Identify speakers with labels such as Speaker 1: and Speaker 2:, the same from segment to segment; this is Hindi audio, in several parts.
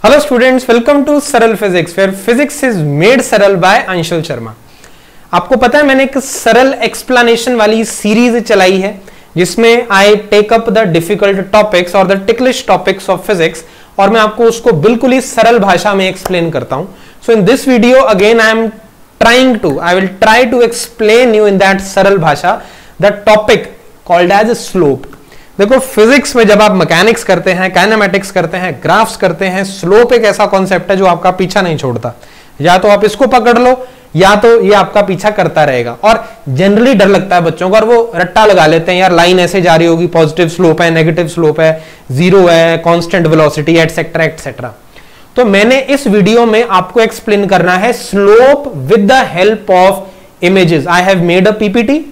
Speaker 1: Hello students, welcome to Saral physics where physics is made सरल बाय अंशुल शर्मा। आपको पता है मैंने एक सरल एक्सप्लेनेशन वाली सीरीज चलाई है जिसमें I take up the difficult topics और the ticklish topics of physics और मैं आपको उसको बिल्कुल ही सरल भाषा में एक्सप्लेन करता हूं। So in this video again I will try to explain you in that सरल भाषा the topic called as slope. देखो, फिजिक्स में जब आप मैकेनिक्स करते हैं, काइनेमेटिक्स करते हैं, ग्राफ्स करते हैं, स्लोप एक ऐसा कॉन्सेप्ट है जो आपका पीछा नहीं छोड़ता। या तो आप इसको पकड़ लो या तो ये आपका पीछा करता रहेगा। और जनरली डर लगता है बच्चों को और वो रट्टा लगा लेते हैं, यार लाइन ऐसे जा रही होगी, पॉजिटिव स्लोप है, नेगेटिव स्लोप है, जीरो है, कांस्टेंट वेलोसिटी एटसेट्रा एटसेट्रा। तो मैंने इस वीडियो में आपको एक्सप्लेन करना है slope with the help of images. I have made a PPT.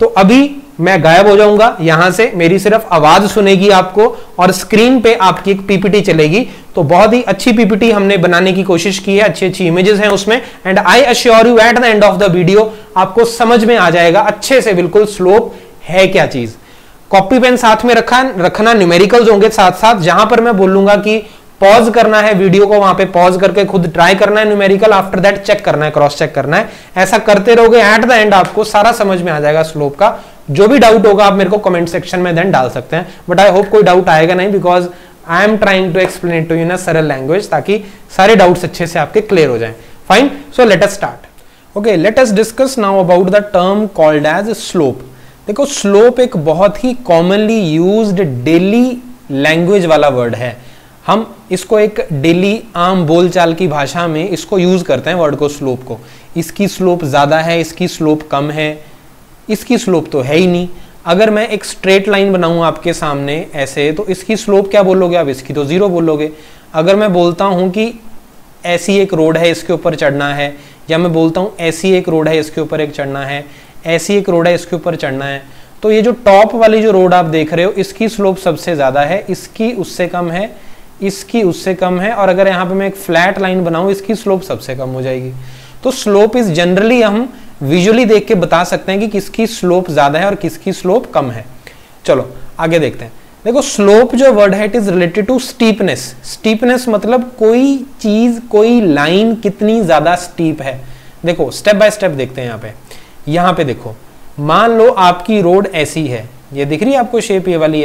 Speaker 1: तो अभी मैं गायब हो जाऊंगा यहां से, मेरी सिर्फ आवाज सुनेगी आपको और स्क्रीन पे आपकी एक पीपीटी चलेगी। तो बहुत ही अच्छी पीपीटी हमने बनाने की कोशिश की है, अच्छी अच्छी इमेजेस हैं उसमें। And I assure you at the end of the video आपको समझ में आ जाएगा अच्छे से बिल्कुल स्लोप है क्या चीज। कॉपी पेन साथ में रखना, न्यूमेरिकल्स होंगे साथ साथ। जहां पर मैं बोलूंगा कि पॉज करना है वीडियो को, वहां पे पॉज करके खुद ट्राई करना है न्यूमेरिकल, आफ्टर दैट चेक करना है, क्रॉस चेक करना है। ऐसा करते रहोगे, एट द एंड आपको सारा समझ में आ जाएगा स्लोप का। जो भी डाउट होगा आप मेरे को कमेंट सेक्शन में देन डाल सकते हैं, बट आई होप कोई डाउट आएगा नहीं, because I am trying to explain to you in सरल लैंग्वेज, ताकि सारे डाउट्स अच्छे से आपके क्लियर हो जाएं। Fine, so let us start. Okay, let us discuss now about the term called as slope. देखो, स्लोप एक बहुत ही कॉमनली यूज्ड डेली लैंग्वेज वाला वर्ड है। हम इसको एक डेली आम बोलचाल की भाषा में इसको यूज करते हैं वर्ड को, स्लोप को। इसकी स्लोप ज्यादा है, इसकी स्लोप कम है, इसकी स्लोप तो है ही नहीं। अगर मैं एक स्ट्रेट लाइन बनाऊं आपके सामने ऐसे, तो इसकी स्लोप क्या बोलोगे आप? इसकी तो जीरो बोलोगे। अगर मैं बोलता हूं कि ऐसी एक रोड है, इसके ऊपर चढ़ना है, या मैं बोलता हूं ऐसी एक रोड है, इसके ऊपर एक चढ़ना है, ऐसी एक रोड है, इसके ऊपर चढ़ना है, तो ये जो टॉप वाली जो रोड आप देख रहे हो, इसकी स्लोप सबसे ज्यादा है, इसकी उससे कम है, इसकी उससे कम है, और अगर यहाँ पे मैं एक फ्लैट लाइन बनाऊं, इसकी स्लोप सबसे कम हो जाएगी। तो स्लोप इज जनरली हम विजुअली देख के बता सकते हैं कि किसकी स्लोप ज्यादा है और किसकी स्लोप कम है। चलो आगे देखते हैं। देखो, स्लोप जो वर्ड है it is related to steepness. Steepness मतलब कोई चीज, कोई लाइन कितनी ज्यादा स्टीप है। देखो स्टेप बाय स्टेप देखते हैं। यहाँ पे देखो, मान लो आपकी रोड ऐसी है, ये दिख रही है आपको शेप, ये वाली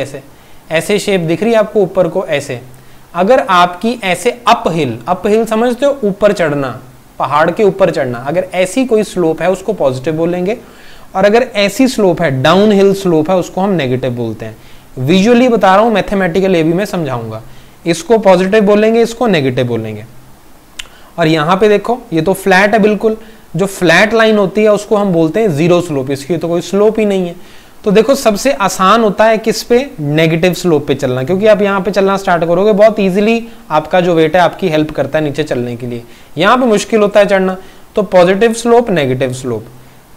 Speaker 1: ऐसे शेप दिख रही है आपको ऊपर को ऐसे। अगर आपकी ऐसे अप हिल समझते हो, ऊपर चढ़ना, पहाड़ के ऊपर चढ़ना, अगर ऐसी कोई स्लोप है उसको पॉजिटिव बोलेंगे, और अगर ऐसी स्लोप है, डाउन हिल स्लोप है, उसको हम नेगेटिव बोलते हैं। विजुअली बता रहा हूं, मैथमेटिकल ए भी में समझाऊंगा। इसको पॉजिटिव बोलेंगे, इसको नेगेटिव बोलेंगे। और यहां पे देखो, ये तो फ्लैट है बिल्कुल। जो फ्लैट लाइन होती है उसको हम बोलते हैं जीरो स्लोप, इसकी तो कोई स्लोप ही नहीं है। तो देखो, सबसे आसान होता है किस पे? नेगेटिव स्लोप पे चलना, क्योंकि आप यहाँ पे चलना स्टार्ट करोगे बहुत इजीली, आपका जो वेट है आपकी हेल्प करता है नीचे चलने के लिए। यहाँ पे मुश्किल होता है चढ़ना, तो पॉजिटिव स्लोप, नेगेटिव स्लोप,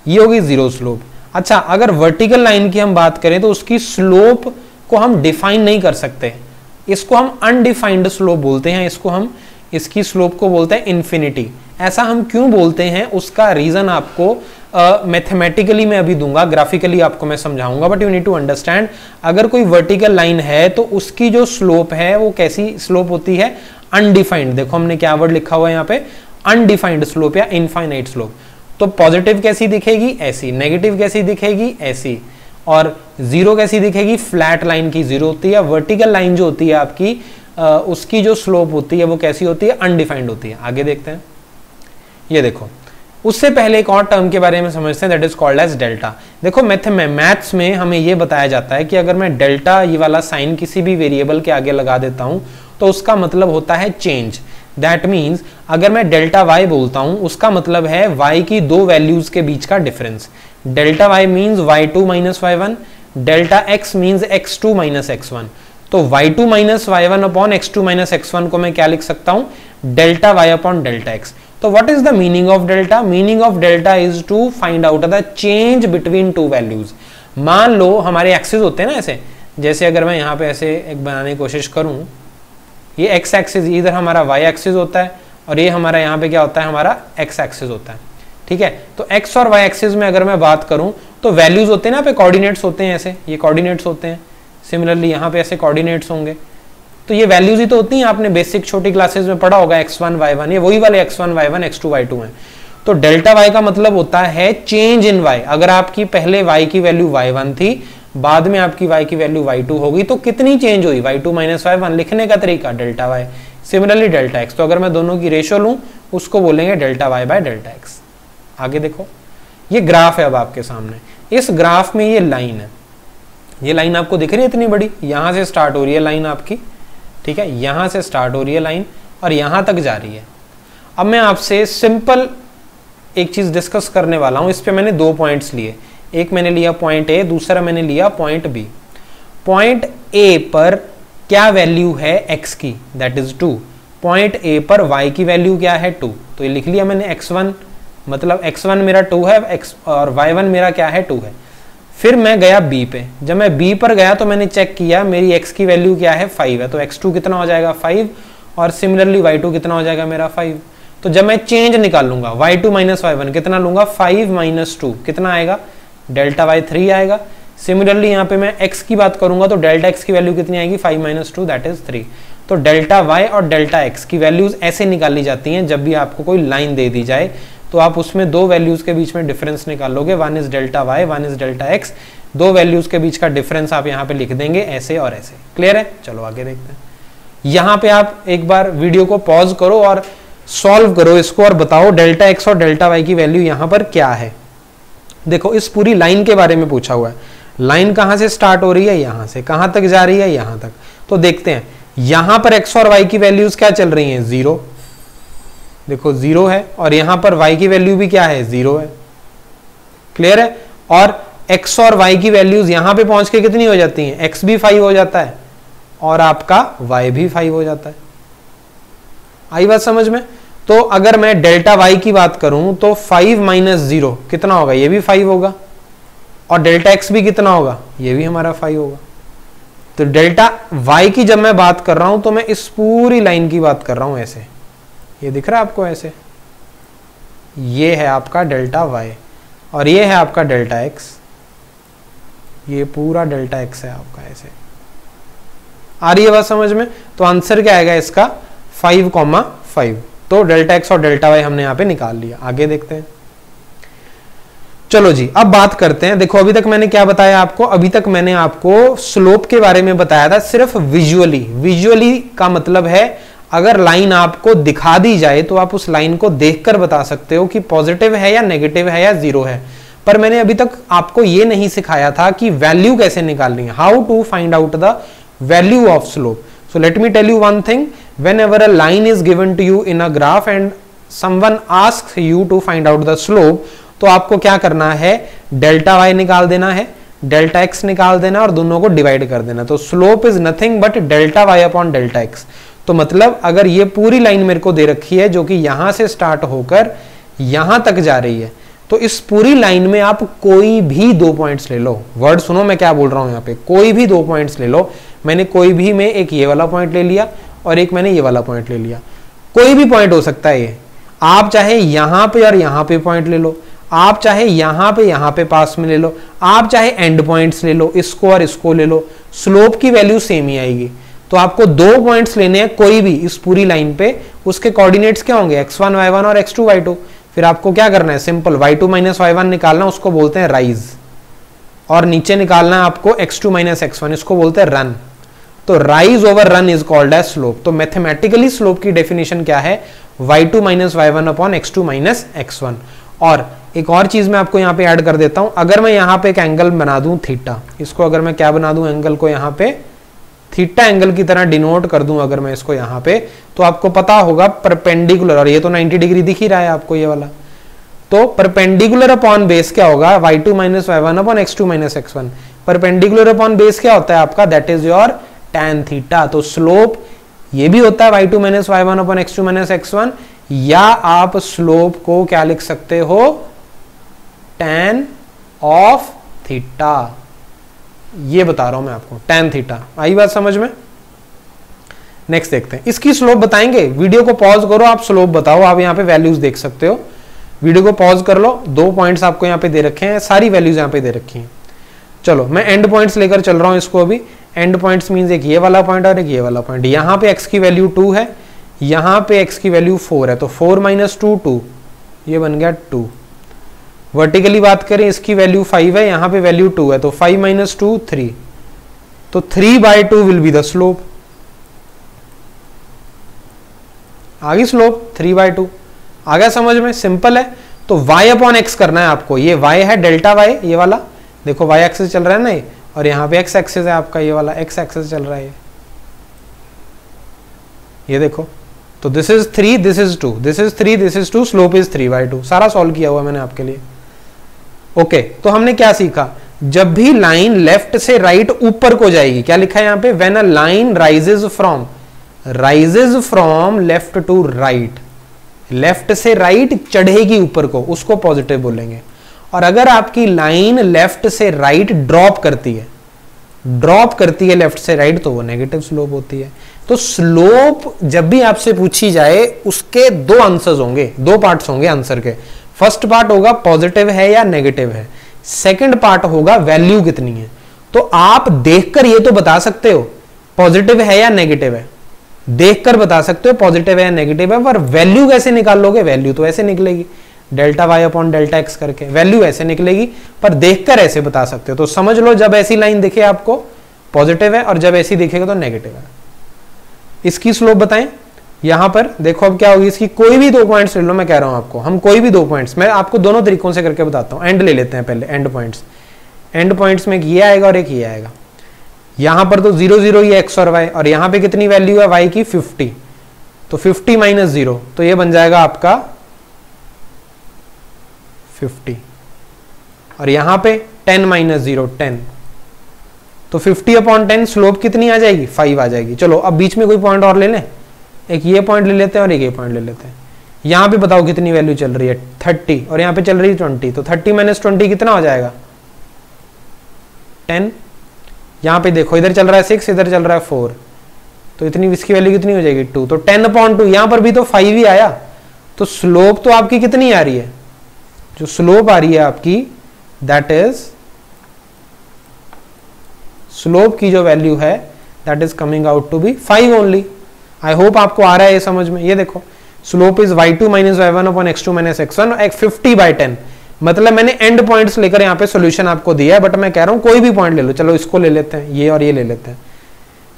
Speaker 1: ये होगी जीरो स्लोप। अच्छा, अगर वर्टिकल लाइन की हम बात करें तो उसकी स्लोप को हम डिफाइन नहीं कर सकते, इसको हम अनडिफाइंड स्लोप बोलते हैं। इसकी स्लोप को बोलते हैं इन्फिनिटी। ऐसा हम क्यों बोलते हैं, उसका रीजन आपको मैथमेटिकली मैं अभी दूंगा, ग्राफिकली आपको मैं समझाऊंगा, but you need to understand. अगर कोई वर्टिकल लाइन है तो उसकी जो स्लोप है वो कैसी स्लोप होती है? अनडिफाइंड। देखो हमने क्या वर्ड लिखा हुआ है यहाँ पे, अनडिफाइंड स्लोप या इनफाइनाइट स्लोप। तो पॉजिटिव कैसी दिखेगी? ऐसी। नेगेटिव कैसी दिखेगी? ऐसी। और जीरो कैसी दिखेगी? फ्लैट लाइन की जीरो होती है। वर्टिकल लाइन जो होती है आपकी, उसकी जो स्लोप होती है वो कैसी होती है? अनडिफाइंड होती है। आगे देखते हैं। ये देखो, उससे पहले एक और टर्म के बारे में समझते हैं, that is called as delta. देखो, मैथ्स में हमें ये बताया जाता है कि अगर मैं डेल्टा ये वाला साइन किसी भी वेरिएबल के आगे लगा देता हूं तो उसका मतलब होता है चेंज। दैट मीन्स अगर मैं डेल्टा वाई बोलता हूं, उसका मतलब है वाई की दो वैल्यूज के बीच का difference. Delta Y means y2 minus y1, delta X means x2 minus x1। तो y2 minus y1 upon x2 minus x1 को मैं क्या लिख सकता हूं? Delta y upon delta x। तो what is the meaning of delta? Meaning of delta is to find out the change between two values. मान लो हमारे एक्सिस होते हैं ना ऐसे, जैसे अगर मैं यहाँ पे ऐसे एक बनाने की कोशिश करूं, ये एक्स एक्सिस, इधर हमारा वाई एक्सिस होता है और ये हमारा यहाँ पे क्या होता है? हमारा एक्स एक्सिस होता है। ठीक है, तो एक्स और वाई एक्सिस में अगर मैं बात करूं तो वैल्यूज होते हैं ना, पे कोऑर्डिनेट्स होते हैं ऐसे, ये कोऑर्डिनेट्स होते हैं। सिमिलरली यहाँ पे ऐसे कोऑर्डिनेट्स होंगे। तो ये वैल्यूज ही तो होती हैं, आपने बेसिक छोटी क्लासेस में पढ़ा होगा x1 y1, ये वही वाले x1 y1 x2 y2 हैं। तो डेल्टा y का मतलब होता है चेंज इन y। अगर आपकी पहले y की वैल्यू y1 थी, बाद में आपकी y की वैल्यू y2 होगी, तो कितनी चेंज हुई, y2 माइनस y1। लिखने का तरीका delta y। Similarly delta x, तो अगर मैं दोनों की रेशियो लूं उसको बोलेंगे delta y by delta x। आगे देखो, ये ग्राफ है अब आपके सामने। इस ग्राफ में ये लाइन है, ये लाइन आपको दिख रही है इतनी बड़ी, यहां से स्टार्ट हो रही है लाइन आपकी, ठीक है, यहां से स्टार्ट हो रही है लाइन और यहां तक जा रही है। अब मैं आपसे सिंपल एक चीज डिस्कस करने वाला हूं। इस पे मैंने 2 पॉइंट्स लिए, एक मैंने लिया पॉइंट ए, दूसरा मैंने लिया पॉइंट बी। पॉइंट ए पर क्या वैल्यू है x की, दैट इज 2। पॉइंट ए पर y की वैल्यू क्या है 2, तो ये लिख लिया मैंने x1, मतलब x1 मेरा 2 है और y1 मेरा क्या है 2 है। फिर मैं गया b पे, जब मैं b पर गया तो मैंने चेक किया मेरी x की वैल्यू क्या है 5 है, तो x2 कितना हो जाएगा 5 और सिमिलरली y2 कितना हो जाएगा मेरा 5। तो जब मैं चेंज निकालूंगा y2 माइनस y1 कितना लूंगा 5 माइनस 2 कितना आएगा डेल्टा y 3 आएगा। सिमिलरली यहाँ पे मैं x की बात करूंगा तो डेल्टा x की वैल्यू कितनी आएगी 5 माइनस 2 दैट इज 3। तो डेल्टा y और डेल्टा x की वैल्यूज ऐसे निकाली जाती हैं, जब भी आपको कोई लाइन दे दी जाए तो आप उसमें दो वैल्यूज के बीच में डिफरेंस निकालोगे, one is delta y, one is delta x। दो वैल्यूज के बीच का डिफरेंस आप यहाँ पे लिख देंगे ऐसे और ऐसे। क्लियर है? चलो आगे देखते हैं। यहाँ पे आप एक बार वीडियो को पॉज करो और सॉल्व करो इसको और बताओ डेल्टा x और डेल्टा y की वैल्यू यहाँ पर क्या है। देखो इस पूरी लाइन के बारे में पूछा हुआ है, लाइन कहाँ से स्टार्ट हो रही है, यहाँ से, कहाँ तक जा रही है, यहाँ तक। तो देखते हैं यहाँ पर x और y की वैल्यूज क्या चल रही हैं 0, देखो 0 है, और यहाँ पर y की वैल्यू भी क्या है 0 है। क्लियर है? और x और y की वैल्यूज यहाँ पे पहुंच के कितनी हो जाती हैं, x भी 5 हो जाता है और आपका y भी 5 हो जाता है। आई बात समझ में? तो अगर मैं डेल्टा y की बात करूं तो 5 माइनस 0 कितना होगा, ये भी 5 होगा, और डेल्टा x भी कितना होगा, ये भी हमारा 5 होगा। तो डेल्टा y की जब मैं बात कर रहा हूं तो मैं इस पूरी लाइन की बात कर रहा हूं, ऐसे, ये दिख रहा है आपको ऐसे, ये है आपका डेल्टा y और ये है आपका डेल्टा x, ये पूरा डेल्टा x है आपका ऐसे। आ रही है बात समझ में? तो आंसर क्या आएगा इसका 5,5। तो डेल्टा x और डेल्टा y हमने यहाँ पे निकाल लिया। आगे देखते हैं। चलो जी, अब बात करते हैं। देखो अभी तक मैंने क्या बताया आपको, अभी तक मैंने आपको स्लोप के बारे में बताया था सिर्फ विजुअली। विजुअली का मतलब है अगर लाइन आपको दिखा दी जाए तो आप उस लाइन को देखकर बता सकते हो कि पॉजिटिव है या नेगेटिव है या जीरो है। पर मैंने अभी तक आपको ये नहीं सिखाया था कि वैल्यू कैसे निकालनी है, how to find out the value of slope. So let me tell you one thing, whenever a line is given to you in a graph and someone asks you to find out the slope, तो आपको क्या करना है, डेल्टा y निकाल देना है, डेल्टा x निकाल देना और दोनों को डिवाइड कर देना। तो slope is nothing but delta y upon delta x। तो मतलब अगर ये पूरी लाइन मेरे को दे रखी है जो कि यहां से स्टार्ट होकर यहां तक जा रही है, तो इस पूरी लाइन में आप कोई भी 2 पॉइंट्स ले लो। वर्ड सुनो मैं क्या बोल रहा हूं यहाँ पे, कोई भी 2 पॉइंट्स ले लो। मैंने कोई भी में एक ये वाला पॉइंट ले लिया और एक मैंने ये वाला पॉइंट ले लिया। कोई भी पॉइंट हो सकता है ये, आप चाहे यहां पे और यहां पे पॉइंट ले लो, आप चाहे यहां पे पास में ले लो, आप चाहे एंड पॉइंट्स ले लो, इसको और इसको ले लो, स्लोप की वैल्यू सेम ही आएगी। तो आपको 2 पॉइंट्स लेने हैं कोई भी इस पूरी लाइन पे, उसके कोऑर्डिनेट्स क्या होंगे x1 y1 और x2 y2। फिर आपको क्या करना है, सिंपल y2 माइनस y1 निकालना, उसको बोलते हैं राइज, और नीचे निकालना है आपको x2 माइनस x1, इसको बोलते हैं रन। तो rise over run is called as slope. तो मैथमेटिकली स्लोप की डेफिनेशन क्या है, y2 minus y1 upon x2 minus x1। और एक और चीज मैं आपको यहाँ पे ऐड कर देता हूं, अगर मैं यहाँ पे एक एंगल बना दूं थीटा, इसको अगर मैं क्या बना दूं, एंगल को यहाँ पे थीटा एंगल की तरह डिनोट कर दूं अगर मैं इसको यहाँ पे, तो आपको पता होगा परपेंडिकुलर, और ये तो 90 डिग्री दिख ही रहा है आपको ये वाला, तो परपेंडिकुलर अपॉन बेस क्या होगा, y2 minus y1 upon x2 minus x1। Perpendicular upon base क्या होता है आपका, that is your tan theta. तो स्लोप ये भी होता है y2 minus y1 upon x2 minus x1, या आप स्लोप को क्या लिख सकते हो, tan ऑफ थीटा। ये बता रहा हूं मैं आपको, tan थीटा। आई बात समझ में? नेक्स्ट देखते हैं, इसकी स्लोप बताएंगे। वीडियो को पॉज करो, आप स्लोप बताओ, आप यहाँ पे वैल्यूज देख सकते हो। वीडियो को पॉज कर लो, 2 पॉइंट्स आपको यहाँ पे दे रखे हैं, सारी वैल्यूज यहाँ पे दे रखी हैं। चलो मैं एंड पॉइंट्स लेकर चल रहा हूं इसको। अभी एंड पॉइंट्स मींस एक ये वाला पॉइंट और एक ये वाला पॉइंट। यहाँ पे x की वैल्यू 2 है, यहाँ पे x की वैल्यू 4 है, तो 4 माइनस 2 2, ये बन गया 2। वर्टिकली बात करें इसकी वैल्यू 5 है, यहाँ पे वैल्यू 2 है, तो 5 माइनस 2 3, तो 3/2 विल बी द स्लोप। आ गई स्लोप 3/2। आ गया समझ में? सिंपल है। तो y अपॉन एक्स करना है आपको। ये y है डेल्टा y, ये वाला देखो y एक्सिस चल रहा है ना ये, और यहाँ पे x एक्सिस है आपका, ये वाला x एक्सिस चल रहा है ये देखो। तो this is 3, this is 2, this is 3, this is 2, slope is 3/2। सारा सॉल्व किया हुआ मैंने आपके लिए। ओके, तो हमने क्या सीखा? जब भी लाइन लेफ्ट से राइट ऊपर को जाएगी, क्या लिखा है यहाँ पे? When a line rises from left to right, left से राइट चढ़ेगी ऊपर को, उसको पॉजिटिव बोलेंगे। और अगर आपकी लाइन लेफ्ट से राइट ड्रॉप करती है लेफ्ट से राइट, तो वो नेगेटिव स्लोप होती है। तो स्लोप जब भी आपसे पूछी जाए, उसके दो आंसर्स होंगे, दो पार्ट्स होंगे आंसर के। फर्स्ट पार्ट होगा पॉजिटिव है या नेगेटिव है, सेकंड पार्ट होगा वैल्यू कितनी है। तो आप देखकर ये तो बता सकते हो पॉजिटिव है या नेगेटिव है, देखकर बता सकते हो पॉजिटिव है या नेगेटिव है, पर वैल्यू कैसे निकाल लोगे? वैल्यू तो ऐसे निकलेगी, delta Y upon delta X करके, वैल्यू ऐसे निकलेगी, पर देखकर ऐसे बता सकते हो। तो समझ लो, जब ऐसी लाइन दिखे आपको पॉजिटिव है, और जब ऐसी दिखेगा तो नेगेटिव है। इसकी स्लोप बताएं। यहां पर देखो अब क्या होगी, इसकी कोई भी दो पॉइंट्स ले लो, मैं कह रहा हूं आपको, हम कोई भी दो पॉइंट्स, मैं आपको दोनों तरीकों से करके बताता हूं। एंड ले लेते हैं पहले, एंड पॉइंट्स में एक ये आएगा और एक ये आएगा। यहां पर तो 0 0 ही एक्स और वाई, और यहां पे कितनी वैल्यू है वाई की? 50। तो 50 माइनस 0, तो ये बन जाएगा आपका 50, और यहां पे 10 माइनस 0 10, तो 50 अपॉन 10 स्लोप कितनी आ जाएगी? 5 आ जाएगी। चलो अब बीच में कोई पॉइंट और ले लें, एक ये पॉइंट ले लेते हैं और एक ये पॉइंट ले लेते हैं। यहां पे बताओ कितनी वैल्यू चल रही है? 30, और यहां पे चल रही है 20, तो 30 माइनस 20 कितना हो जाएगा? 10। यहां पे देखो, इधर चल रहा है 6, इधर चल रहा है 4, तो इतनी, इसकी वैल्यू कितनी हो जाएगी? 2। तो 10 अपॉन 2, यहां पर भी तो 5 ही आया, तो स्लोप तो आपकी कितनी आ रही है? जो स्लोप आ रही है आपकी, दैट इज, स्लोप की जो वैल्यू है that is coming out to be 5 only. I hope आपको आ रहा है ये समझ में। ये देखो, slope is y2 minus y1 upon x2 minus x1, 50/10। मतलब मैंने एंड पॉइंट्स लेकर यहाँ पे सॉल्यूशन आपको दिया है, बट मैं कह रहा हूं कोई भी पॉइंट ले लो। चलो इसको ले लेते हैं, ये और ये ले लेते हैं।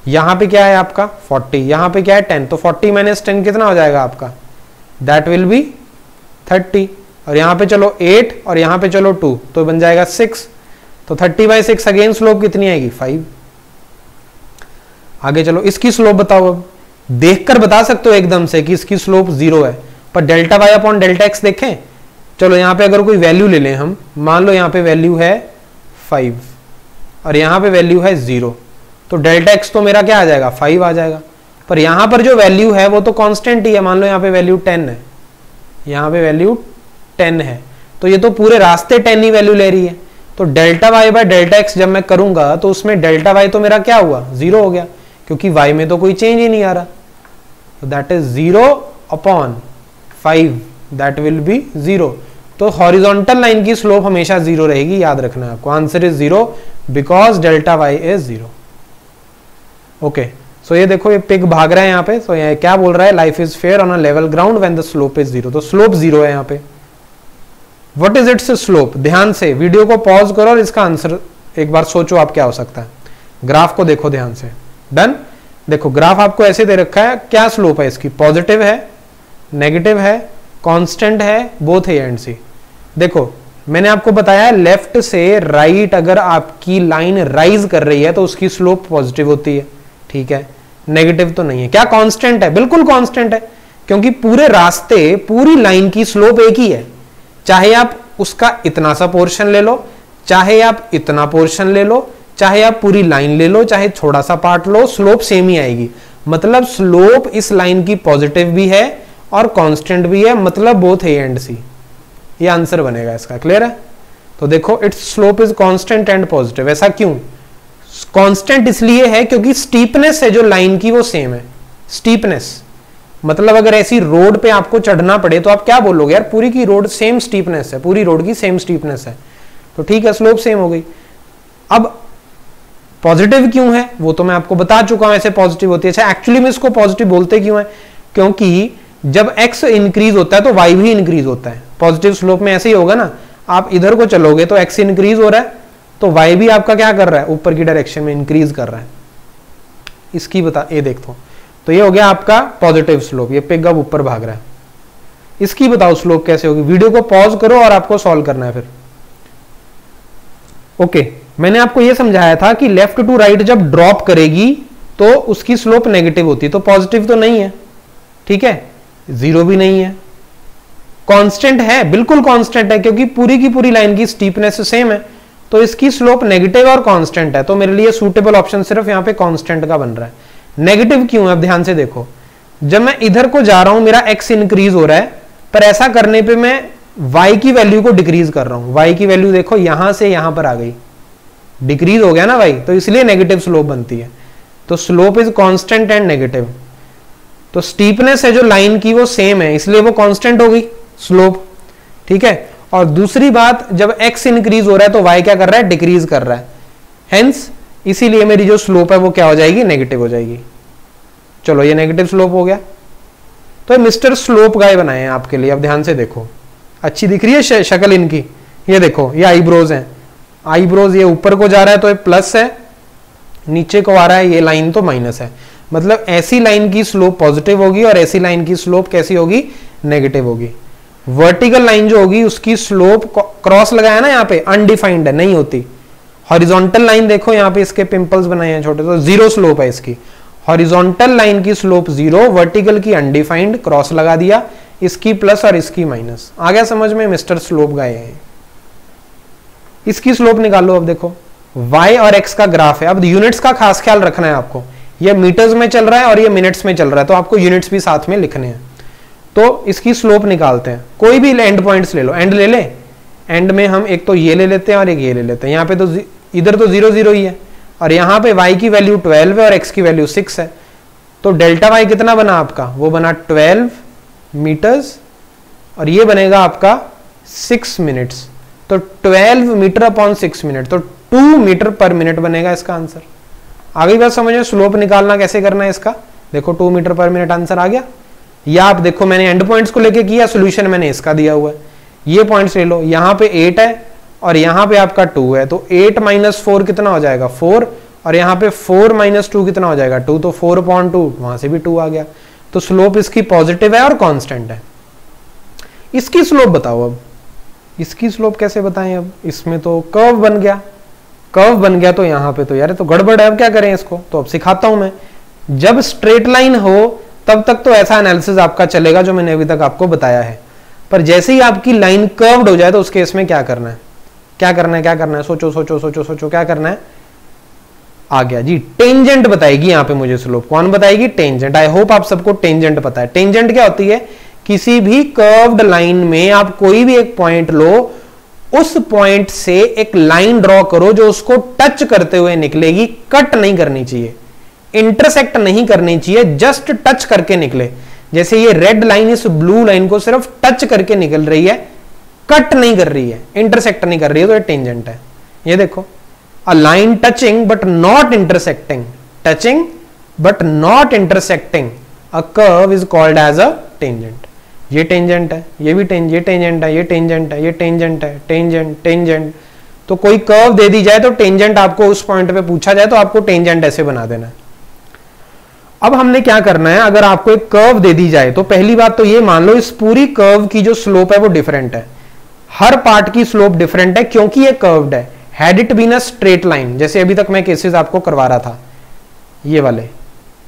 Speaker 1: यहां पे क्या है आपका? 40, यहां पे क्या है? 10, तो 40 माइनस 10 कितना हो जाएगा आपका? दैट विल बी 30, और यहां पे चलो 8, और यहां पे चलो 2, तो बन जाएगा 6, तो 30/6 अगेन स्लोप कितनी आएगी? 5। आगे चलो, इसकी स्लोप बताओ। अब देखकर बता सकते हो एकदम से कि इसकी स्लोप 0 है, पर delta Y upon delta X देखें। चलो यहां पे अगर कोई वैल्यू ले लें हम, मान लो यहां पे वैल्यू है 5 और यहां पे वैल्यू है 0, तो डेल्टा एक्स तो मेरा क्या आ जाएगा? 5 आ जाएगा। पर यहां पर जो वैल्यू है वो तो कांस्टेंट ही है। मान लो यहां पे वैल्यू 10 है, यहां पे वैल्यू 10 है, तो ये तो पूरे रास्ते 10 ही वैल्यू ले रही है। तो delta Y by delta X जब मैं करूंगा, तो उसमें डेल्टा वाई तो मेरा क्या हुआ? 0 हो गया, क्योंकि y में तो कोई चेंज ही नहीं आ रहा। तो that is 0 upon 5, that will be 0। तो हॉरिजॉन्टल लाइन की स्लोप हमेशा 0 रहेगी, याद रखना है आपको। Answer is 0 because delta y is 0। Okay, so ये देखो, ये पिग भाग रहा है यहाँ पे। सो ये क्या बोल रहा है? Life is fair on a level ground when the slope is 0। तो स्लोप 0 है यहाँ पे। What is it's slope? ध्यान से वीडियो को पॉज करो और इसका आंसर एक बार सोचो आप क्या हो सकता है। ग्राफ को देखो ध्यान से। डन। देखो ग्राफ आपको ऐसे दे रखा है, क्या स्लोप है इसकी? पॉजिटिव है, नेगेटिव है, कांस्टेंट है, बोथ ए एंड सी। देखो मैंने आपको बताया लेफ्ट से राइट अगर आपकी लाइन राइज कर रही है तो उसकी स्लोप पॉजिटिव होती है, ठीक है, नेगेटिव तो नहीं है। क्या कांस्टेंट है? बिल्कुल कांस्टेंट है, क्योंकि पूरे रास्ते, पूरी लाइन की स्लोप एक ही है। चाहे आप उसका इतना सा पोर्शन ले लो, चाहे आप इतना पोर्शन ले लो, चाहे आप पूरी लाइन ले लो, चाहे थोड़ा सा पार्ट लो, स्लोप सेम ही आएगी। मतलब स्लोप इस लाइन की पॉजिटिव भी है और कांस्टेंट भी है, मतलब बोथ ए एंड सी। ये आंसर बनेगा इसका। क्लियर है? तो देखो, it's slope is constant and positive. ऐसा क्यों? कांस्टेंट इसलिए है क्योंकि स्टीपनेस है जो लाइन की वो सेम है। स्टीपनेस मतलब अगर ऐसी रोड पे आपको चढ़ना पड़े तो आप क्या बोलोगे? यार पूरी की रोड सेम स्टीपनेस है, पूरी रोड की सेम स्टीपनेस है, तो ठीक है, स्लोप सेम हो गई। अब पॉजिटिव क्यों है वो तो मैं आपको बता चुका हूं, ऐसे पॉजिटिव होती है। अच्छा एक्चुअली में इसको पॉजिटिव बोलते क्यों है? क्योंकि जब x इंक्रीज होता है तो y भी इंक्रीज होता है। पॉजिटिव स्लोप में ऐसे ही होगा ना, आप इधर को चलोगे तो x इंक्रीज हो रहा है तो y भी आपका क्या कर रहा है, ऊपर की डायरेक्शन में इंक्रीज कर रहा है। इसकी बता, ये देखो तो ये हो गया आपका पॉजिटिव स्लोप, ये पिग अब ऊपर भाग रहा है। इसकी बताओ स्लोप कैसे होगी? वीडियो को पॉज करो और आपको सॉल्व करना है फिर। ओके, मैंने आपको यह समझाया था कि लेफ्ट टू राइट जब ड्रॉप करेगी तो उसकी स्लोप नेगेटिव होती है, तो पॉजिटिव तो नहीं है, ठीक है, जीरो भी नहीं है, कांस्टेंट है, बिल्कुल कांस्टेंट है, क्योंकि पूरी की पूरी लाइन की स्टीपनेस सेम है, तो इसकी स्लोप नेगेटिव और कांस्टेंट है। तो मेरे लिए सूटेबल ऑप्शन सिर्फ यहां पे कांस्टेंट का बन रहा है। नेगेटिव क्यों है? अब ध्यान से देखो, जब मैं इधर को जा रहा हूं मेरा एक्स इंक्रीज हो रहा है, पर ऐसा करने पे मैं y की वैल्यू को डिक्रीज कर रहा हूं। y की वैल्यू देखो यहां से यहां पर आ गई, डिक्रीज हो गया ना y, तो इसलिए नेगेटिव स्लोप बनती है। तो slope is constant and negative. तो स्टीपनेस है जो लाइन की वो सेम है, इसलिए वो कांस्टेंट हो गई स्लोप, ठीक है। और दूसरी बात, जब x इंक्रीज हो रहा है तो y क्या कर रहा है, डिक्रीज कर रहा है, हेंस इसीलिए मेरी जो स्लोप है वो क्या हो जाएगी, नेगेटिव हो जाएगी। चलो ये नेगेटिव स्लोप हो गया। तो मिस्टर स्लोप गाय बनाए हैं आपके लिए। अब ध्यान से देखो, अच्छी दिख रही है शक्ल इनकी, ये देखो ये आईब्रोज हैं, आईब्रोज ये ऊपर को जा रहा है तो ये प्लस है, नीचे को आ रहा है ये लाइन तो माइनस है। मतलब ऐसी लाइन की स्लोप पॉजिटिव होगी और ऐसी लाइन की स्लोप कैसी होगी, नेगेटिव होगी। वर्टिकल लाइन जो होगी उसकी स्लोप, क्रॉस लगाया ना यहाँ पे, अनडिफाइंड है, नहीं होती। हॉरिजॉन्टल लाइन देखो यहाँ पे इसके पिंपल्स बनाए हैं छोटे, तो जीरो स्लोप है इसकी। हॉरिजॉन्टल लाइन की स्लोप जीरो, वर्टिकल की अनडिफाइंड, क्रॉस लगा दिया, इसकी प्लस और इसकी माइनस। आ गया समझ में? मिस्टर स्लोप गाय है। इसकी स्लोप निकालो। अब देखो y और x का ग्राफ है। अब यूनिट्स का खास ख्याल रखना है आपको, ये मीटर्स में चल रहा है और ये मिनट्स में चल रहा है, तो आपको यूनिट्स भी साथ में लिखने हैं। तो इसकी स्लोप निकालते हैं, कोई भी एंड पॉइंट्स ले लो, एंड ले ले, एंड में हम एक तो ये ले लेते हैं और एक ये ले लेते हैं। यहाँ पे तो इधर तो 0 0 ही है और यहाँ पे y की वैल्यू 12 है और x की वैल्यू 6 है, तो डेल्टा y कितना बना आपका, वो बना 12 मीटर्स और ये बनेगा आपका 6 मिनट्स। तो 12 मीटर अपॉन 6 मिनट, तो 2 मीटर पर मिनट बनेगा इसका आंसर। आ गई बात समझ में? स्लोप निकालना कैसे करना है इसका, देखो 2 मीटर पर मिनट आंसर आ गया। या आप देखो मैंने एंड पॉइंट्स को लेके किया, सोल्यूशन मैंने इसका दिया हुआ है। ये पॉइंट्स ले लो, यहाँ पे 8 है और यहाँ पे आपका 2 है, तो 8 - 4 कितना हो जाएगा, 4, और यहाँ पे 4 - 2 कितना हो जाएगा, 2, तो 4/2, वहां से भी 2 आ गया। तो स्लोप इसकी पॉजिटिव है और कांस्टेंट है। इसकी स्लोप बताओ। अब इसकी स्लोप कैसे बताएं? अब इसमें तो कर्व बन गया, कर्व बन गया तो यहाँ पे तो यार तो गड़बड़ है, अब क्या करें इसको? तो अब सिखाता हूं मैं। जब स्ट्रेट लाइन हो तब तक तो ऐसा एनालिसिस आपका चलेगा जो मैंने अभी तक आपको बताया है, पर जैसे ही आपकी लाइन कर्व्ड हो जाए तो उस केस में क्या करना है, क्या करना है, क्या करना है, सोचो सोचो सोचो सोचो, क्या करना है? आ गया जी, टेंजेंट बताएगी यहाँ पे मुझे स्लोप। कौन बताएगी? टेंजेंट। आई होप आप सबको टेंजेंट पता है। टेंजेंट क्या होती है? किसी भी कर्व्ड लाइन में आप कोई भी एक पॉइंट लो, उस पॉइंट से एक लाइन ड्रॉ करो जो उसको टच करते हुए निकलेगी, कट नहीं करनी चाहिए, इंटरसेक्ट नहीं करनी चाहिए, जस्ट टच करके निकले। जैसे ये रेड लाइन इस ब्लू लाइन को सिर्फ टच करके निकल रही है, कट नहीं कर रही है, इंटरसेक्ट नहीं कर रही है, तो ये टेंजेंट है। ये देखो, a line touching but not intersecting, touching but not intersecting a curve is called as a tangent. ये टेंजेंट है, ये भी ये टेंजेंट है, ये टेंजेंट है, ये टेंजेंट है, टेंजेंट टेंजेंट। तो कोई कर्व दे दी जाए तो टेंजेंट आपको उस पॉइंट पे पूछा जाए तो आपको टेंजेंट ऐसे बना देना है। अब हमने क्या करना है, अगर आपको एक कर्व दे दी जाए तो पहली बात तो ये मान लो इस पूरी कर्व की जो स्लोप है वो डिफरेंट है, हर पार्ट की स्लोप डिफरेंट है क्योंकि ये कर्व्ड है। Had it been a straight line, जैसे अभी तक मैं केसेस आपको करवा रहा था ये वाले,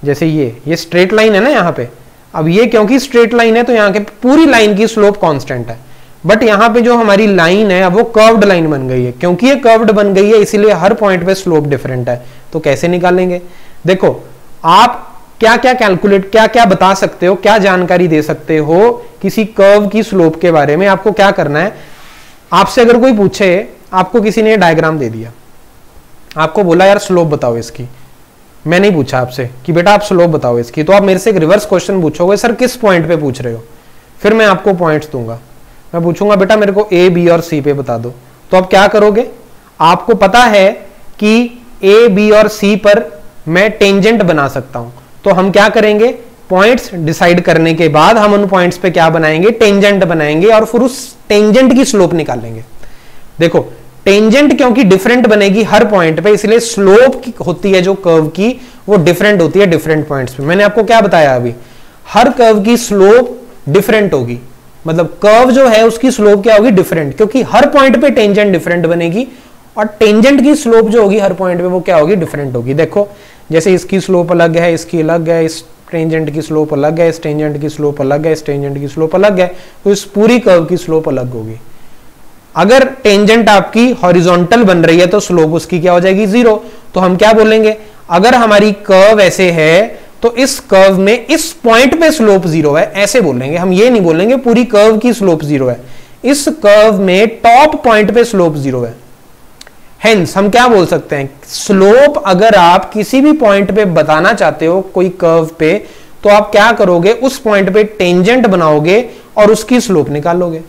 Speaker 1: जैसे ये स्ट्रेट लाइन है ना यहाँ पे, अब ये क्योंकि स्ट्रेट लाइन है तो यहाँ के पूरी लाइन की स्लोप कांस्टेंट है, बट यहाँ पे जो हमारी लाइन है वो कर्व्ड लाइन बन गई है। क्योंकि ये कर्व्ड बन गई है इसीलिए हर पॉइंट पे स्लोप डिफरेंट है। तो कैसे निकालेंगे? देखो, आप क्या क्या कैलकुलेट, क्या क्या बता सकते हो, क्या जानकारी दे सकते हो किसी कर्व की स्लोप के बारे में? आपको क्या करना है, आपसे अगर कोई पूछे, आपको किसी ने डायग्राम दे दिया, आपको बोला यार स्लोप बताओ इसकी, मैं नहीं पूछा आपसे कि बेटा आप स्लोप बताओ इसकी, तो आप मेरे से एक रिवर्स क्वेश्चन पूछोगे, सर किस पॉइंट पे पूछ रहे हो? फिर मैं आपको पॉइंट्स दूंगा, मैं पूछूंगा बेटा मेरे को ए, बी और सी पे बता दो। तो आप क्या करोगे? आपको पता है कि ए बी और सी पर मैं टेंजेंट बना सकता हूं, तो हम क्या करेंगे, पॉइंट्स डिसाइड करने के बाद हम उन पॉइंट्स पे क्या बनाएंगे, टेंजेंट बनाएंगे और फिर उस टेंजेंट की स्लोप निकालेंगे। देखो टेंजेंट क्योंकि डिफरेंट बनेगी हर पॉइंट पे, इसलिए स्लोप होती है जो कर्व की वो डिफरेंट होती है डिफरेंट पॉइंट्स पे। मैंने आपको क्या बताया अभी, हर कर्व की स्लोप डिफरेंट होगी, मतलब कर्व जो है उसकी स्लोप क्या होगी, डिफरेंट, क्योंकि हर पॉइंट पे टेंजेंट डिफरेंट बनेगी और टेंजेंट की स्लोप जो होगी हर पॉइंट पे वो क्या होगी, डिफरेंट होगी। देखो जैसे इसकी स्लोप अलग है, इसकी अलग है, इस टेंजेंट की स्लोप अलग है, इस टेंजेंट की स्लोप अलग है, इस टेंजेंट की स्लोप अलग है, तो इस पूरी कर्व की स्लोप अलग होगी। अगर टेंजेंट आपकी हॉरिजॉन्टल बन रही है तो स्लोप उसकी क्या हो जाएगी, 0। तो हम क्या बोलेंगे, अगर हमारी कर्व ऐसे है तो इस कर्व में इस पॉइंट पे स्लोप 0 है, ऐसे बोलेंगे हम, ये नहीं बोलेंगे पूरी कर्व की स्लोप 0 है, इस कर्व में टॉप पॉइंट पे स्लोप 0 है। हेंस हम क्या बोल सकते हैं, स्लोप अगर आप किसी भी पॉइंट पे बताना चाहते हो कोई कर्व पे, तो आप क्या करोगे, उस पॉइंट पे टेंजेंट बनाओगे और उसकी स्लोप निकालोगे।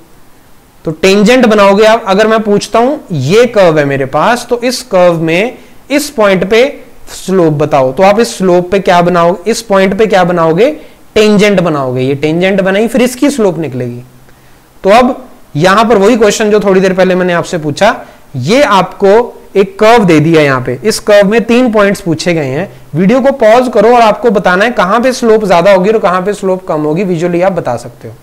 Speaker 1: तो टेंजेंट बनाओगे आप, अगर मैं पूछता हूं ये कर्व है मेरे पास, तो इस कर्व में इस पॉइंट पे स्लोप बताओ, तो आप इस स्लोप पे क्या बनाओगे, इस पॉइंट पे क्या बनाओगे, टेंजेंट बनाओगे। ये टेंजेंट बनाई, फिर इसकी स्लोप निकलेगी। तो अब यहां पर वही क्वेश्चन जो थोड़ी देर पहले मैंने आपसे पूछा, ये आपको एक कर्व दे दिया, यहां पे इस कर्व में 3 पॉइंट्स पूछे गए हैं। वीडियो को पॉज करो और आपको बताना है कहां पे स्लोप ज्यादा होगी और कहां पे स्लोप कम होगी, विजुअली आप बता सकते हो।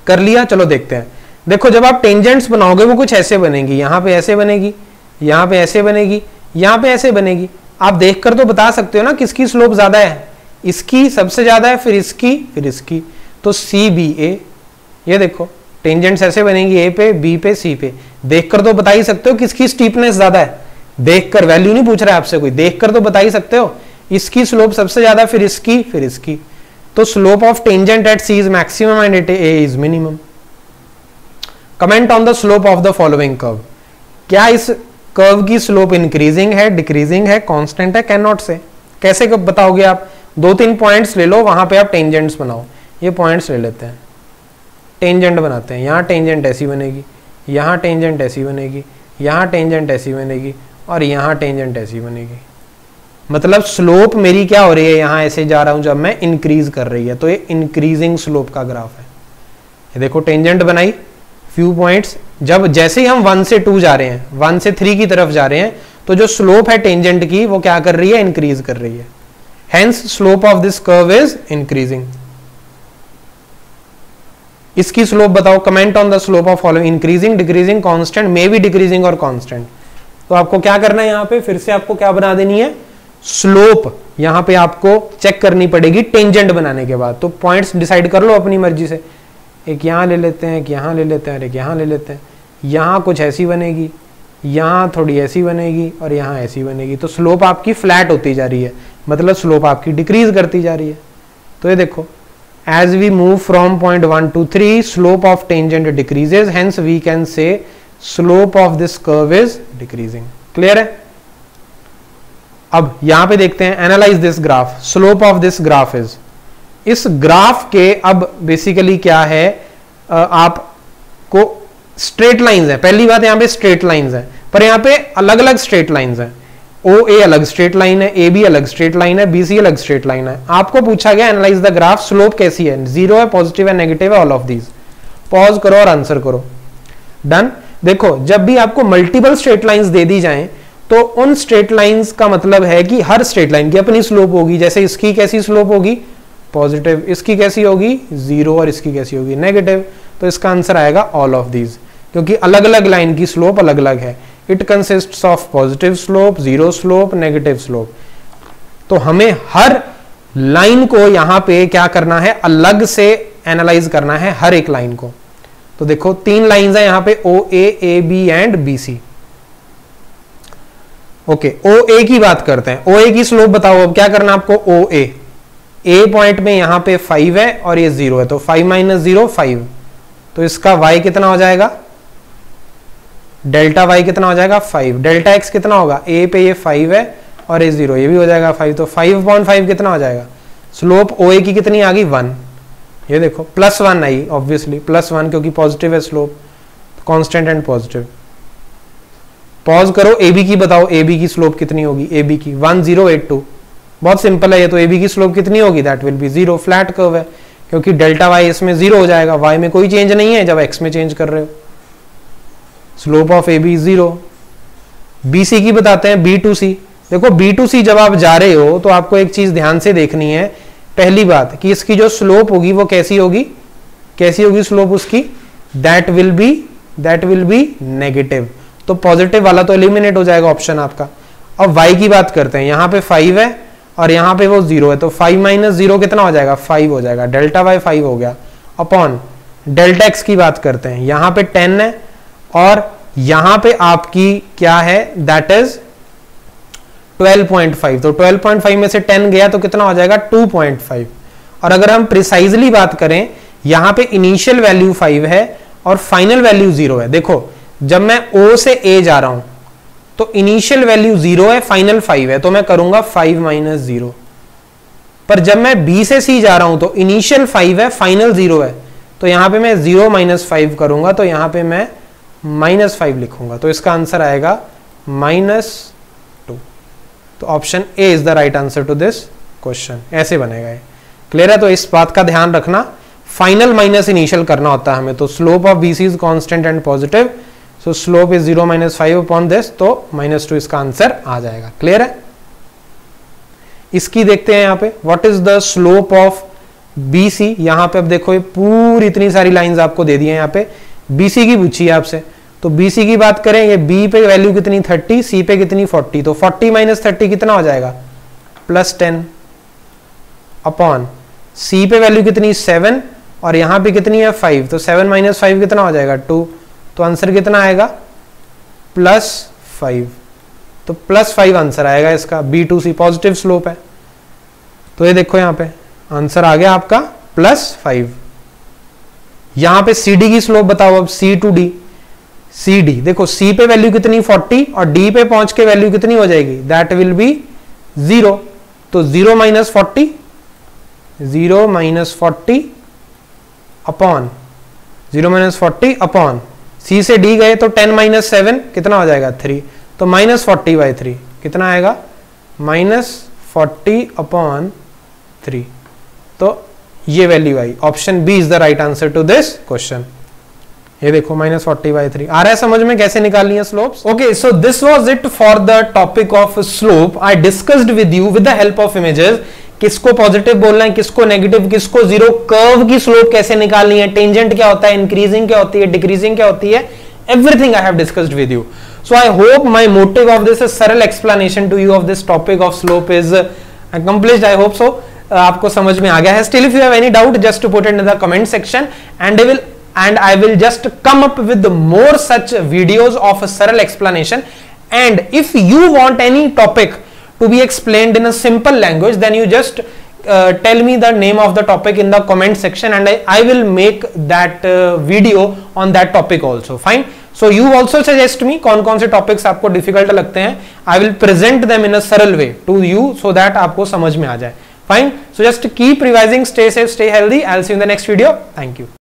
Speaker 1: कर लिया, चलो देखते हैं। देखो जब आप टेंजेंट्स बनाओगे वो कुछ ऐसे बनेगी, यहां पे ऐसे बनेगी, यहां पे ऐसे बनेगी, यहां पे ऐसे बनेगी। आप देखकर तो बता सकते हो ना किसकी स्लोप ज्यादा है, इसकी सबसे ज्यादा है, फिर इसकी, फिर इसकी। तो सी बी ए, ये देखो टेंजेंट्स ऐसे बनेगी, ए पे, बी पे, सी पे। देखकर तो बता ही सकते हो किसकी स्टीपनेस ज्यादा है, देखकर, वैल्यू नहीं पूछ रहा है आपसे कोई, देखकर तो बता ही सकते हो इसकी स्लोप सबसे ज्यादा, फिर इसकी, फिर इसकी। तो slope of tangent at C is maximum and at A is minimum. Comment on the slope of the following curve. क्या इस कर्व की स्लोप इंक्रीजिंग है, डिक्रीजिंग है, कांस्टेंट है, कैन नॉट से। कैसे कब बताओगे आप, 2-3 पॉइंट्स ले लो, वहां पे आप टेंजेंट्स बनाओ। ये पॉइंट्स ले लेते हैं, टेंजेंट बनाते हैं। यहाँ टेंजेंट ऐसी बनेगी, यहाँ टेंजेंट ऐसी बनेगी, यहाँ टेंजेंट ऐसी बनेगी और यहाँ टेंजेंट ऐसी बनेगी। मतलब स्लोप मेरी क्या हो रही है, यहाँ ऐसे जा रहा हूं जब मैं, इंक्रीज कर रही है, तो ये इंक्रीजिंग स्लोप का ग्राफ है। ये देखो टेंजेंट बनाई, फ्यू पॉइंट्स, जब जैसे ही हम 1 से 2 जा रहे हैं, 1 से 3 की तरफ जा रहे हैं, तो जो स्लोप है टेंजेंट की वो क्या कर रही है, इंक्रीज कर रही है। Hence slope of this curve is increasing. इसकी स्लोप बताओ, comment on the slope of following, increasing, decreasing, constant, may be decreasing और कांस्टेंट। तो आपको क्या करना है, यहां पे फिर से आपको क्या बना देनी है, स्लोप। यहां पे आपको चेक करनी पड़ेगी टेंजेंट बनाने के बाद। तो पॉइंट्स डिसाइड कर लो अपनी मर्जी से, एक यहां ले लेते हैं, एक यहां ले लेते हैं और एक यहां ले लेते हैं। यहां कुछ ऐसी बनेगी, यहां थोड़ी ऐसी बनेगी और यहां ऐसी बनेगी। तो स्लोप आपकी फ्लैट होती जा रही है, मतलब स्लोप आपकी डिक्रीज करती जा रही है। तो ये देखो, as we move from point 1 to 3, slope of tangent decreases, hence we can say slope of this curve is decreasing. clear है? अब यहां पे देखते हैं, analyze this graph, slope of this graph is, इस ग्राफ के अब बेसिकली क्या है, आपको स्ट्रेट लाइंस है। पहली बात यहां पे स्ट्रेट लाइंस है, पर यहां पे अलग अलग स्ट्रेट लाइंस है। ओ ए अलग स्ट्रेट लाइन है, ए बी अलग स्ट्रेट लाइन है, बी सी अलग स्ट्रेट लाइन है। आपको पूछा गया एनालाइज द ग्राफ, स्लोप कैसी है, 0 है, पॉजिटिव है, नेगेटिव है, ऑल ऑफ दीज। पॉज करो और आंसर करो। डन। देखो जब भी आपको मल्टीपल स्ट्रेट लाइंस दे दी जाएं, तो उन स्ट्रेट लाइंस का मतलब है कि हर स्ट्रेट लाइन की अपनी स्लोप होगी। जैसे इसकी कैसी स्लोप होगी, पॉजिटिव, इसकी कैसी होगी, 0, और इसकी कैसी होगी, नेगेटिव। तो इसका आंसर आएगा ऑल ऑफ दीज, क्योंकि अलग अलग लाइन की स्लोप अलग अलग है। It consists of positive slope, 0 slope, negative slope. तो हमें हर लाइन को यहां पे क्या करना है, अलग से एनालाइज करना है हर एक लाइन को। तो देखो 3 लाइंस है यहां पे, O A B and B C. Okay, O A की बात करते हैं। ओ ए की स्लोप बताओ, अब क्या करना आपको, ओ ए पॉइंट में यहां पे 5 है और ये 0 है, तो 5 - 0 5। तो इसका y कितना हो जाएगा, डेल्टा y कितना हो जाएगा, 5। डेल्टा x कितना होगा, a पे ये 5 है और ये 0, ये भी हो जाएगा 5। तो 5/5 कितना हो जाएगा, स्लोप OA की कितनी आ गई, 1। ये देखो +1 आई, ऑब्वियसली +1, क्योंकि पॉजिटिव है slope, constant and positive. Pause करो, ए बी की बताओ, ए बी की स्लोप कितनी होगी, ए बी की 1082, बहुत सिंपल है ये तो। ए बी की स्लोप कितनी होगी, that will be 0, flat curve है क्योंकि डेल्टा वाई इसमें 0 हो जाएगा, वाई में कोई चेंज नहीं है जब एक्स में चेंज कर रहे हो। Slope of A B 0। B C की बताते हैं, बी टू सी। देखो बी टू सी जब आप जा रहे हो तो आपको एक चीज ध्यान से देखनी है, पहली बात कि इसकी जो स्लोप होगी वो कैसी होगी, कैसी होगी स्लोप उसकी, दैट विल बी नेगेटिव। तो पॉजिटिव वाला तो एलिमिनेट हो जाएगा ऑप्शन आपका। अब y की बात करते हैं, यहाँ पे 5 है और यहाँ पे वो 0 है, तो 5 माइनस 0 कितना हो जाएगा, 5 हो जाएगा, डेल्टा वाई 5 हो गया। अपॉन डेल्टा एक्स की बात करते हैं, यहाँ पे 10 है और यहाँ पे आपकी क्या है, दैट इज 12.5। तो 12.5 में से 10 गया तो कितना हो जाएगा, 2.5। और अगर हम प्रिसाइजली बात करें, यहाँ पे इनिशियल वैल्यू 5 है और फाइनल वैल्यू 0 है। देखो जब मैं O से A जा रहा हूं तो इनिशियल वैल्यू 0 है, फाइनल 5 है, तो मैं करूंगा 5 माइनस 0। पर जब मैं B से C जा रहा हूं तो इनिशियल 5 है, फाइनल 0 है, तो यहां पे मैं 0 माइनस 5 करूंगा, तो यहां पे मैं -5 लिखूंगा। तो इसका आंसर आएगा -2। तो option A is the right answer to this question. ऐसे बनेगा ये, क्लियर है। तो इस बात का ध्यान रखना, फाइनल माइनस इनिशियल करना होता है हमें। तो slope of BC is constant and positive, so slope is 0 minus 5 upon this, तो -2 इसका आंसर आ जाएगा। क्लियर है। इसकी देखते हैं यहाँ पे, what is the slope of BC। यहाँ पे अब देखो ये पूरी इतनी सारी लाइंस आपको दे दी है, यहाँ पे BC की पूछी है आपसे। तो BC की बात करें, ये B पे वैल्यू कितनी 30, C पे कितनी 40, तो 40 माइनस 30 कितना हो जाएगा, +10 अपॉन C पे वैल्यू कितनी 7 और यहाँ पे कितनी है 5, तो 7 माइनस 5 कितना हो जाएगा 2। तो आंसर कितना आएगा, +5। तो +5 आंसर आएगा इसका। B2C पॉजिटिव स्लोप है, तो ये देखो यहाँ पे आंसर आ गया आपका +5। यहां पे CD की स्लोप बताओ अब, C टू D। CD देखो C पे वैल्यू कितनी 40 और D पे पहुंच के वैल्यू कितनी हो जाएगी, दैट विल बी 0। तो 0 minus 40, 0 minus 40 upon 0 minus 40 upon C से D गए तो 10 माइनस 7 कितना हो जाएगा 3, तो -40/3 कितना आएगा, -40 अपॉन 3। तो ये वैल्यू आई। Option B is the right answer to this question. ये देखो -40/3 आ रहा है समझ में कैसे निकालनी है slopes. Okay, so this was it for the topic of slope. I discussed with you with the help of images, किसको पॉजिटिव बोलना है, किसको नेगेटिव, किसको जीरो, कर्व की स्लोप कैसे निकालनी है, टेंजेंट क्या होता है, इंक्रीजिंग क्या होती है, डिक्रीजिंग क्या होती है, everything I have discussed with you. So I hope my motive of this सरल explanation to you of this topic of slope is accomplished. I hope so. आपको समझ में आ गया है. Still if you have any doubt, just to put it in the comment section, and I will just come up with more such videos of a saral explanation. And if you want any topic to be explained in a simple language, then you just tell me the name of the topic in the comment section, and I will make that video on that topic also. Fine. So you also suggest me कौन-कौन से topics आपको difficult लगते हैं. I will present them in a सरल way to you so that आपको समझ में आ जाए. Fine. So just keep revising, stay safe, stay healthy. I'll see you in the next video. Thank you.